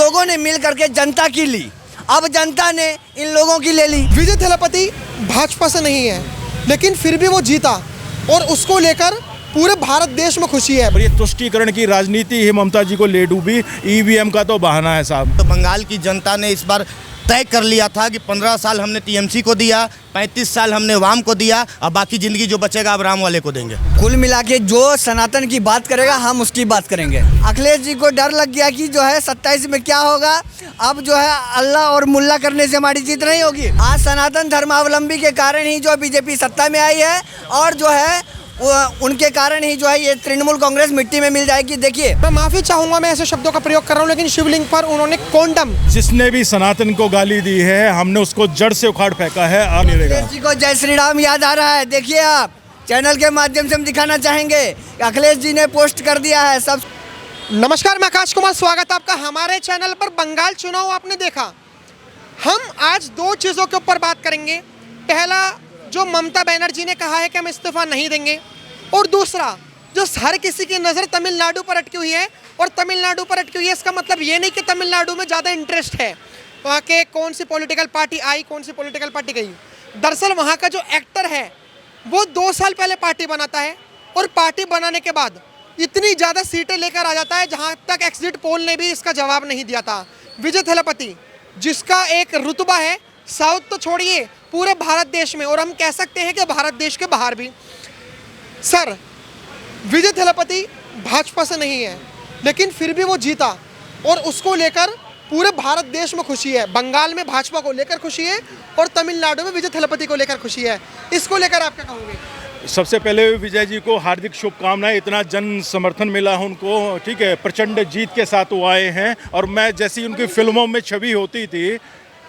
लोगों ने मिल करके जनता की ली, अब जनता ने इन लोगों की ले ली। विजय थलापति भाजपा से नहीं है, लेकिन फिर भी वो जीता और उसको लेकर पूरे भारत देश में खुशी है। और ये तुष्टीकरण की राजनीति ही ममता जी को ले डूबी। ईवीएम का तो बहाना है साहब। तो बंगाल की जनता ने इस बार तय कर लिया था कि 15 साल हमने टीएमसी को दिया, 35 साल हमने वाम को दिया, अब बाकी जिंदगी जो बचेगा अब राम वाले को देंगे। कुल मिला के जो सनातन की बात करेगा हम उसकी बात करेंगे। अखिलेश जी को डर लग गया कि जो है 27 में क्या होगा, अब जो है अल्लाह और मुल्ला करने से हमारी जीत नहीं होगी। आज सनातन धर्मावलंबी के कारण ही जो बीजेपी सत्ता में आई है और जो है उनके कारण ही जो है ये तृणमूल कांग्रेस मिट्टी में मिल जाएगी। देखिए, मैं माफी चाहूंगा, मैं ऐसे शब्दों का प्रयोग कर रहा हूं, लेकिन शिवलिंग पर उन्होंने कोंडम, जिसने भी सनातन को गाली दी है हमने उसको जड़ से उखाड़ फेंका है। आ नहीं रहेगा। अखिलेश जी को जय श्री राम याद आ रहा है। देखिए, आप चैनल के माध्यम से हम दिखाना चाहेंगे कि अखिलेश जी ने पोस्ट कर दिया है सब। नमस्कार, मैं आकाश कुमार, स्वागत है आपका हमारे चैनल पर। बंगाल चुनाव आपने देखा, हम आज दो चीज़ों के ऊपर बात करेंगे। पहला, जो ममता बनर्जी ने कहा है कि हम इस्तीफा नहीं देंगे, और दूसरा, जो हर किसी की नज़र तमिलनाडु पर अटकी हुई है। और तमिलनाडु पर अटकी हुई है इसका मतलब ये नहीं कि तमिलनाडु में ज़्यादा इंटरेस्ट है, वहाँ के कौन सी पॉलिटिकल पार्टी आई, कौन सी पॉलिटिकल पार्टी गई। दरअसल वहाँ का जो एक्टर है वो 2 साल पहले पार्टी बनाता है और पार्टी बनाने के बाद इतनी ज़्यादा सीटें लेकर आ जाता है जहाँ तक एग्जिट पोल ने भी इसका जवाब नहीं दिया था। विजय थलापति, जिसका एक रुतबा है साउथ तो छोड़िए पूरे भारत देश में, और हम कह सकते हैं कि भारत देश के बाहर भी। सर, विजय थलापति भाजपा से नहीं है, लेकिन फिर भी वो जीता और उसको लेकर पूरे भारत देश में खुशी है। बंगाल में भाजपा को लेकर खुशी है और तमिलनाडु में विजय थलापति को लेकर खुशी है। इसको लेकर आप क्या कहोगे? सबसे पहले विजय जी को हार्दिक शुभकामनाएं। इतना जन समर्थन मिला उनको, ठीक है, प्रचंड जीत के साथ वो आए हैं। और मैं जैसी उनकी फिल्मों में छवि होती थी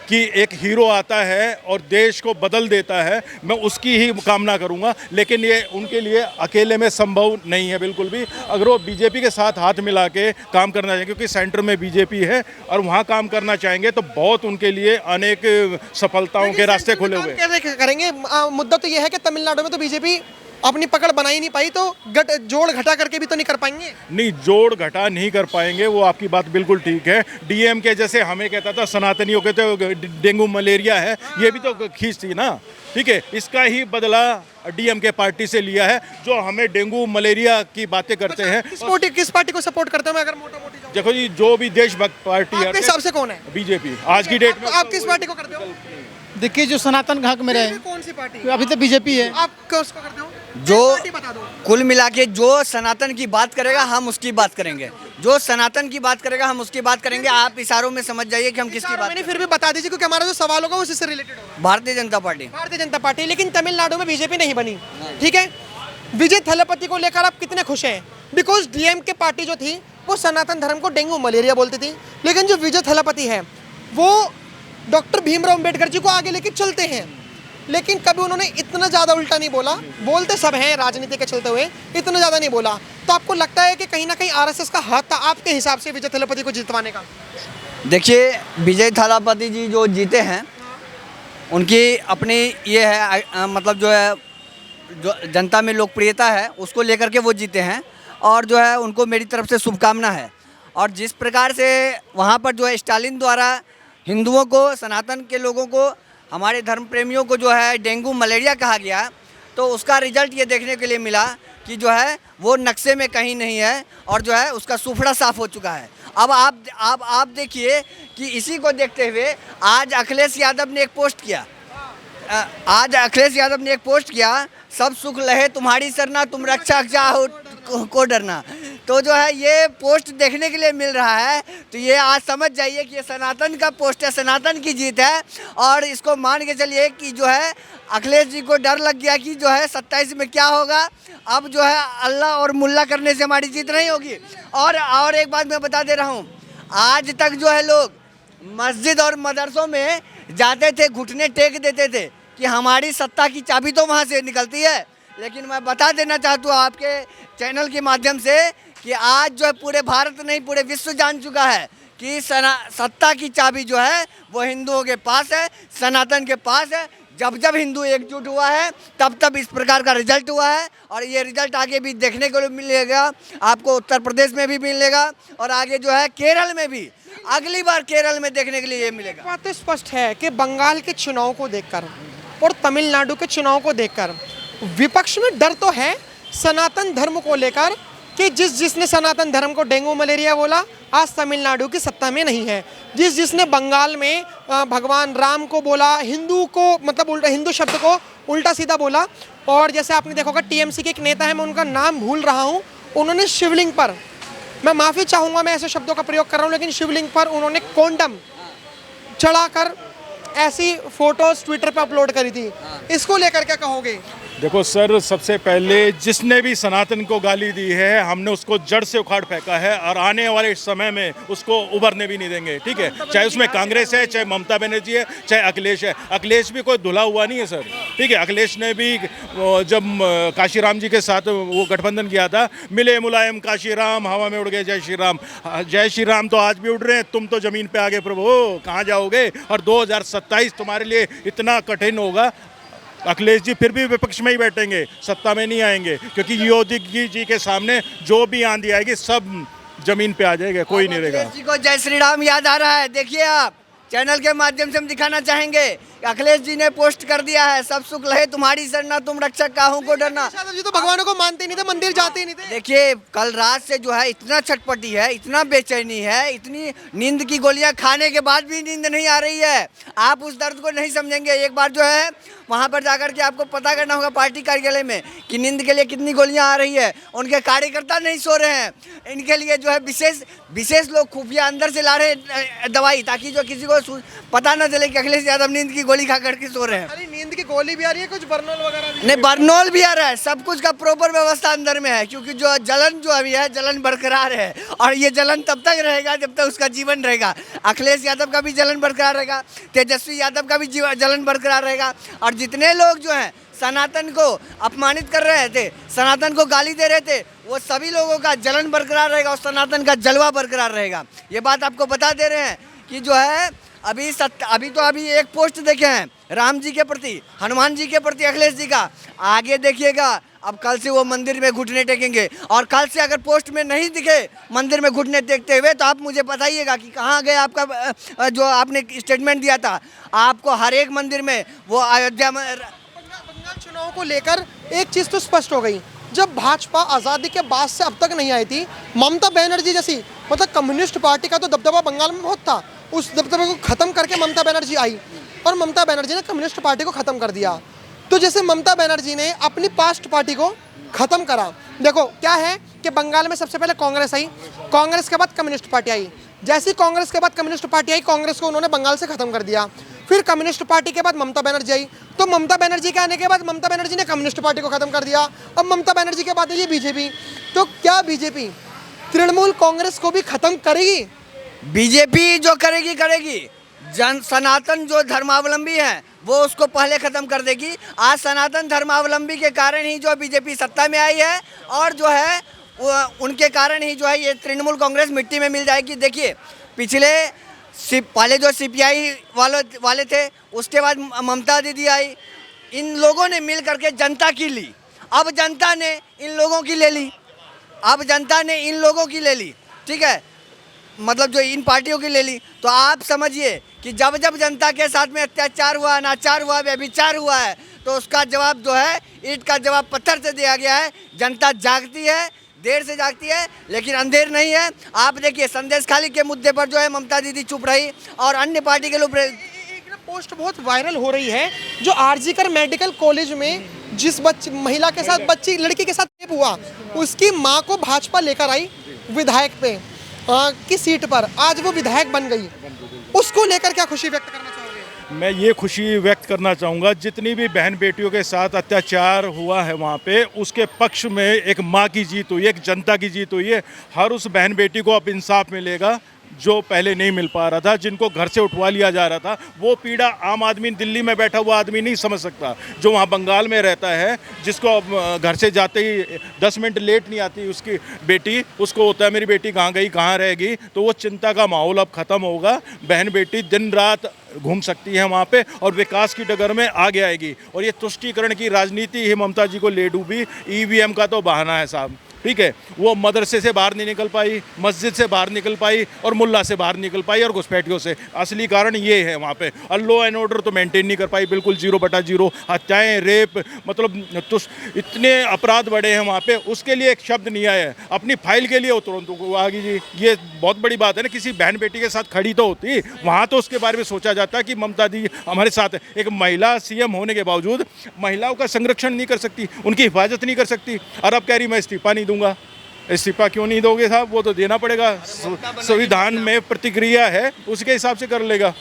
कि एक हीरो आता है और देश को बदल देता है, मैं उसकी ही कामना करूंगा। लेकिन ये उनके लिए अकेले में संभव नहीं है बिल्कुल भी। अगर वो बीजेपी के साथ हाथ मिला के काम करना चाहेंगे, क्योंकि सेंटर में बीजेपी है और वहाँ काम करना चाहेंगे, तो बहुत उनके लिए अनेक सफलताओं के रास्ते खुले हुए हैं। कैसे करेंगे? मुद्दा तो ये है कि तमिलनाडु में तो बीजेपी अपनी पकड़ बना ही नहीं पाई, तो जोड़ घटा करके भी तो नहीं कर पाएंगे। नहीं, जोड़ घटा नहीं कर पाएंगे, वो आपकी बात बिल्कुल ठीक है। डीएम के जैसे हमें कहता था सनातनियों के तो डेंगू मलेरिया है, ये भी तो खींच थी ना, ठीक है। इसका ही बदला डीएम के पार्टी से लिया है, जो हमें डेंगू मलेरिया की बातें करते हैं। किस पार्टी को सपोर्ट करते हैं? अगर मोटा मोटी देखो जी, जो भी देशभक्त पार्टी है, आपके हिसाब से कौन है? बीजेपी आज की डेट में। आप किस पार्टी को करते हो? देखिए, जो सनातन के हक में रहे, कौन सी पार्टी? अभी तो बीजेपी है। आप किसको करते हो? जो पार्टी बता दो। कुल मिला के जो सनातन की बात करेगा हम उसकी बात करेंगे। जो सनातन की बात करेगा हम उसकी बात करेंगे। आप इशारों में समझ जाइए कि हम किसकी बात मैंने फिर भी बता दीजिए, क्योंकि हमारा जो सवाल होगा वो इससे रिलेटेड होगा। भारतीय जनता पार्टी। भारतीय जनता पार्टी, लेकिन तमिलनाडु में बीजेपी नहीं बनी, ठीक है। विजय थलापति को लेकर आप कितने खुश हैं? बिकॉज डीएम के पार्टी जो थी वो सनातन धर्म को डेंगू मलेरिया बोलती थी, लेकिन जो विजय थलापति है वो डॉक्टर भीमराव अंबेडकर जी को आगे लेके चलते हैं। लेकिन कभी उन्होंने इतना ज़्यादा उल्टा नहीं बोला, बोलते सब हैं राजनीति के चलते हुए, इतना ज़्यादा नहीं बोला। तो आपको लगता है कि कहीं ना कहीं आरएसएस का हाथ था आपके हिसाब से विजय थलापति को जितवाने का? देखिए, विजय थलापति जी जो जीते हैं उनकी अपनी ये है, मतलब जो है जो जनता में लोकप्रियता है उसको लेकर के वो जीते हैं, और जो है उनको मेरी तरफ से शुभकामना है। और जिस प्रकार से वहाँ पर जो है स्टालिन द्वारा हिंदुओं को, सनातन के लोगों को, हमारे धर्म प्रेमियों को जो है डेंगू मलेरिया कहा गया, तो उसका रिजल्ट ये देखने के लिए मिला कि जो है वो नक्शे में कहीं नहीं है और जो है उसका सूफड़ा साफ हो चुका है। अब आप देखिए कि इसी को देखते हुए आज अखिलेश यादव ने एक पोस्ट किया। सब सुख लहे तुम्हारी सरना, तुम रक्षा चाहो को डरना। तो जो है ये पोस्ट देखने के लिए मिल रहा है, तो ये आज समझ जाइए कि ये सनातन का पोस्ट है, सनातन की जीत है। और इसको मान के चलिए कि जो है अखिलेश जी को डर लग गया कि जो है 27 में क्या होगा, अब जो है अल्लाह और मुल्ला करने से हमारी जीत नहीं होगी। और एक बात मैं बता दे रहा हूँ, आज तक जो है लोग मस्जिद और मदरसों में जाते थे, घुटने टेक देते थे कि हमारी सत्ता की चाबी तो वहाँ से निकलती है। लेकिन मैं बता देना चाहता हूँ आपके चैनल के माध्यम से कि आज जो है पूरे भारत नहीं पूरे विश्व जान चुका है कि सत्ता की चाबी जो है वो हिंदुओं के पास है, सनातन के पास है। जब जब हिंदू एकजुट हुआ है तब तब इस प्रकार का रिजल्ट हुआ है, और ये रिजल्ट आगे भी देखने को मिलेगा, आपको उत्तर प्रदेश में भी मिलेगा, और आगे जो है केरल में भी, अगली बार केरल में देखने के लिए ये मिलेगा। बात तो स्पष्ट है कि बंगाल के चुनाव को देखकर और तमिलनाडु के चुनाव को देखकर विपक्ष में डर तो है सनातन धर्म को लेकर कि जिसने सनातन धर्म को डेंगू मलेरिया बोला आज तमिलनाडु की सत्ता में नहीं है, जिसने बंगाल में भगवान राम को बोला, हिंदू को मतलब उल्टा हिंदू शब्द को उल्टा सीधा बोला, और जैसे आपने देखा होगा टीएमसी के एक नेता है, मैं उनका नाम भूल रहा हूँ, उन्होंने शिवलिंग पर, मैं माफ़ी चाहूँगा मैं ऐसे शब्दों का प्रयोग कर रहा हूँ, लेकिन शिवलिंग पर उन्होंने कोंडम चढ़ाकर ऐसी फोटोज ट्विटर पर अपलोड करी थी। इसको लेकर क्या कहोगे? देखो सर, सबसे पहले जिसने भी सनातन को गाली दी है हमने उसको जड़ से उखाड़ फेंका है, और आने वाले समय में उसको उभरने भी नहीं देंगे, ठीक है। चाहे उसमें कांग्रेस है, चाहे ममता बनर्जी है, चाहे अखिलेश है। अखिलेश भी कोई धुला हुआ नहीं है सर, ठीक है। अखिलेश ने भी जब काशीराम जी के साथ वो गठबंधन किया था, मिले मुलायम काशीराम हवा में उड़ गए जय श्री राम। जय श्री राम तो आज भी उड़ रहे हैं, तुम तो जमीन पे आगे प्रभु कहाँ जाओगे। और 2027 तुम्हारे लिए इतना कठिन होगा, अखिलेश जी फिर भी विपक्ष में ही बैठेंगे, सत्ता में नहीं आएंगे, क्योंकि योगी जी के सामने जो भी आंधी आएगी सब जमीन पे आ जाएगा, कोई नहीं रहेगा। अखिलेश जी को जय श्री राम याद आ रहा है, देखिए आप चैनल के माध्यम से हम दिखाना चाहेंगे, अखिलेश जी ने पोस्ट कर दिया है, सब सुख लहे तुम्हारी सरना, तुम रक्षक काहू को डरना। यादव जी तो भगवानों को मानते नहीं थे, मंदिर जाते ही नहीं थे। देखिए कल रात से जो है इतना छटपटी है, इतना बेचैनी है, इतनी नींद की गोलियां खाने के बाद भी नींद नहीं आ रही है। आप उस दर्द को नहीं समझेंगे। एक बार जो है वहाँ पर जाकर के आपको पता करना होगा पार्टी कार्यालय में कि नींद के लिए कितनी गोलियां आ रही है। उनके कार्यकर्ता नहीं सो रहे हैं, इनके लिए जो है विशेष लोग खुफिया अंदर से ला रहे हैं दवाई, ताकि जो किसी को पता ना चले कि अखिलेश यादव नींद की गोली खा करके सो रहे हैं। अरे नींद की गोली भी आ रही है, कुछ बर्नोल वगैरह भी? नहीं, बर्नोल भी आ रहा है, सब कुछ का प्रॉपर व्यवस्था अंदर में है, क्योंकि जो जलन जो अभी है जलन बरकरार है, और ये जलन तब तक रहेगा जब तक उसका जीवन रहेगा। अखिलेश यादव का भी जलन बरकरार रहेगा, तेजस्वी यादव का भी जलन बरकरार रहेगा, और जितने लोग जो हैं सनातन को अपमानित कर रहे थे, सनातन को गाली दे रहे थे, वो सभी लोगों का जलन बरकरार रहेगा और सनातन का जलवा बरकरार रहेगा। ये बात आपको बता दे रहे हैं कि जो है अभी एक पोस्ट देखे हैं राम जी के प्रति, हनुमान जी के प्रति अखिलेश जी का, आगे देखिएगा अब कल से वो मंदिर में घुटने टेकेंगे, और कल से अगर पोस्ट में नहीं दिखे मंदिर में घुटने टेकते हुए तो आप मुझे बताइएगा कि कहाँ गए आपका जो आपने स्टेटमेंट दिया था। आपको हर एक मंदिर में वो अयोध्या में बंगाल चुनाव को लेकर एक चीज तो स्पष्ट हो गई, जब भाजपा आज़ादी के बाद से अब तक नहीं आई थी, ममता बनर्जी जैसी मतलब कम्युनिस्ट पार्टी का तो दबदबा बंगाल में बहुत था, उस दबदबे को खत्म करके ममता बनर्जी आई, और ममता बनर्जी ने कम्युनिस्ट पार्टी को खत्म कर दिया। तो जैसे ममता बनर्जी ने अपनी पास्ट पार्टी को खत्म करा, देखो क्या है कि बंगाल में सबसे पहले कांग्रेस आई, कांग्रेस के बाद कम्युनिस्ट पार्टी आई, जैसी कांग्रेस के बाद कम्युनिस्ट पार्टी आई, कांग्रेस को उन्होंने बंगाल से खत्म कर दिया। फिर कम्युनिस्ट पार्टी के बाद ममता बनर्जी आई, तो ममता बनर्जी के आने के बाद ममता बनर्जी ने कम्युनिस्ट पार्टी को खत्म कर दिया। अब ममता बनर्जी के बाद ये बीजेपी, तो क्या बीजेपी तृणमूल कांग्रेस को भी खत्म करेगी? बीजेपी जो करेगी जन सनातन जो धर्मावलंबी है वो उसको पहले खत्म कर देगी। आज सनातन धर्मावलंबी के कारण ही जो बीजेपी सत्ता में आई है, और जो है उनके कारण ही जो है ये तृणमूल कांग्रेस मिट्टी में मिल जाएगी। देखिए पहले जो सीपीआई वाले थे, उसके बाद ममता दीदी आई, इन लोगों ने मिल करके जनता की ली, अब जनता ने इन लोगों की ले ली, ठीक है, मतलब जो इन पार्टियों की ले ली। तो आप समझिए कि जब जब जनता के साथ में अत्याचार हुआ, अनाचार हुआ, व्यभिचार हुआ है, तो उसका जवाब जो है ईंट का जवाब पत्थर से दिया गया है। जनता जागती है, देर से जागती है, लेकिन अंधेर नहीं है। आप देखिए संदेश खाली के मुद्दे पर जो है ममता दीदी चुप रही, और अन्य पार्टी के लोग एक पोस्ट बहुत वायरल हो रही है, जो आरजीकर मेडिकल कॉलेज में जिस महिला के साथ लड़की के साथ रेप हुआ, उसकी माँ को भाजपा लेकर आई विधायक पे की सीट पर, आज वो विधायक बन गई, उसको लेकर क्या खुशी व्यक्त करना चाहोगे? मैं ये खुशी व्यक्त करना चाहूँगा, जितनी भी बहन बेटियों के साथ अत्याचार हुआ है वहाँ पे, उसके पक्ष में एक माँ की जीत हुई है, एक जनता की जीत हुई है। हर उस बहन बेटी को अब इंसाफ मिलेगा, जो पहले नहीं मिल पा रहा था, जिनको घर से उठवा लिया जा रहा था, वो पीड़ा आम आदमी, दिल्ली में बैठा हुआ आदमी नहीं समझ सकता। जो वहाँ बंगाल में रहता है, जिसको अब घर से जाते ही 10 मिनट लेट नहीं आती उसकी बेटी, उसको होता है मेरी बेटी कहाँ गई, कहाँ रहेगी। तो वो चिंता का माहौल अब ख़त्म होगा। बहन बेटी दिन रात घूम सकती है वहाँ पे और विकास की डगर में आगे आएगी। और ये तुष्टीकरण की राजनीति ही ममता जी को ले डूबी। ईवीएम का तो बहाना है साहब, ठीक है। वो मदरसे से बाहर नहीं निकल पाई, मस्जिद से बाहर निकल पाई और मुल्ला से बाहर निकल पाई और घुसपैठियों से। असली कारण ये है वहाँ पे। और लॉ एंड ऑर्डर तो मेंटेन नहीं कर पाई, बिल्कुल 0/0। हत्याएं, रेप, मतलब तो इतने अपराध बढ़े हैं वहाँ पे, उसके लिए एक शब्द नहीं आया है। अपनी फाइल के लिए हो तुरंत आगे जी, ये बहुत बड़ी बात है ना। किसी बहन बेटी के साथ खड़ी तो होती, वहाँ तो उसके बारे में सोचा जाता कि ममता दी हमारे साथ है। एक महिला सीएम होने के बावजूद महिलाओं का संरक्षण नहीं कर सकती, उनकी हिफाजत नहीं कर सकती। और अब कह रही मैं इस्तीफा नहीं दूंगा। इस्तीफा क्यों नहीं दोगे साहब? वो तो देना पड़ेगा। संविधान में प्रतिक्रिया है, उसके हिसाब से कर लेगा।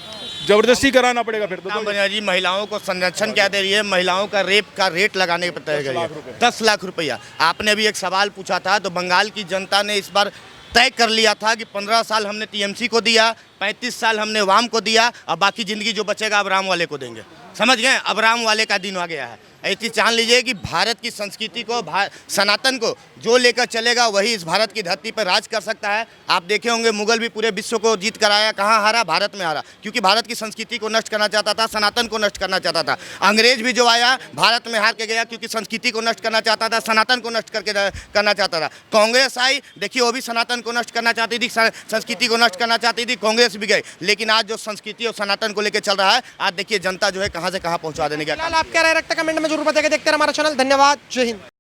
जबरदस्ती कराना पड़ेगा फिर तो। ममता बनर्जी महिलाओं को संरक्षण क्या दे रही है? महिलाओं का रेप का रेट लगाने पर तय करी है 10 लाख रुपया। आपने अभी एक सवाल पूछा था, तो बंगाल की जनता ने इस बार तय कर लिया था कि 15 साल हमने टीएमसी को दिया, 35 साल हमने वाम को दिया, अब बाकी ज़िंदगी जो बचेगा अब राम वाले को देंगे। समझ गए? अब राम वाले का दिन आ गया है। ऐसी जान लीजिए कि भारत की संस्कृति को, सनातन को जो लेकर चलेगा वही इस भारत की धरती पर राज कर सकता है। आप देखे होंगे मुगल भी पूरे विश्व को जीत कर आया, कहाँ हारा? भारत में हारा, क्योंकि भारत की संस्कृति को नष्ट करना चाहता था, सनातन को नष्ट करना चाहता था। अंग्रेज भी जो आया भारत में हार के गया, क्योंकि संस्कृति को नष्ट करना चाहता था, सनातन को नष्ट करना चाहता था। कांग्रेस आई, देखिए वो भी सनातन को नष्ट करना चाहती थी, संस्कृति को नष्ट करना चाहती थी, कांग्रेस भी गई। लेकिन आज जो संस्कृति और सनातन को लेकर चल रहा है, आज देखिए जनता जो है कहाँ से कहाँ पहुँचा देने का। फिलहाल आप क्या राय रखते हैं कमेंट में जरूर बताइए। देखते हैं हमारा चैनल। धन्यवाद। जय हिंद।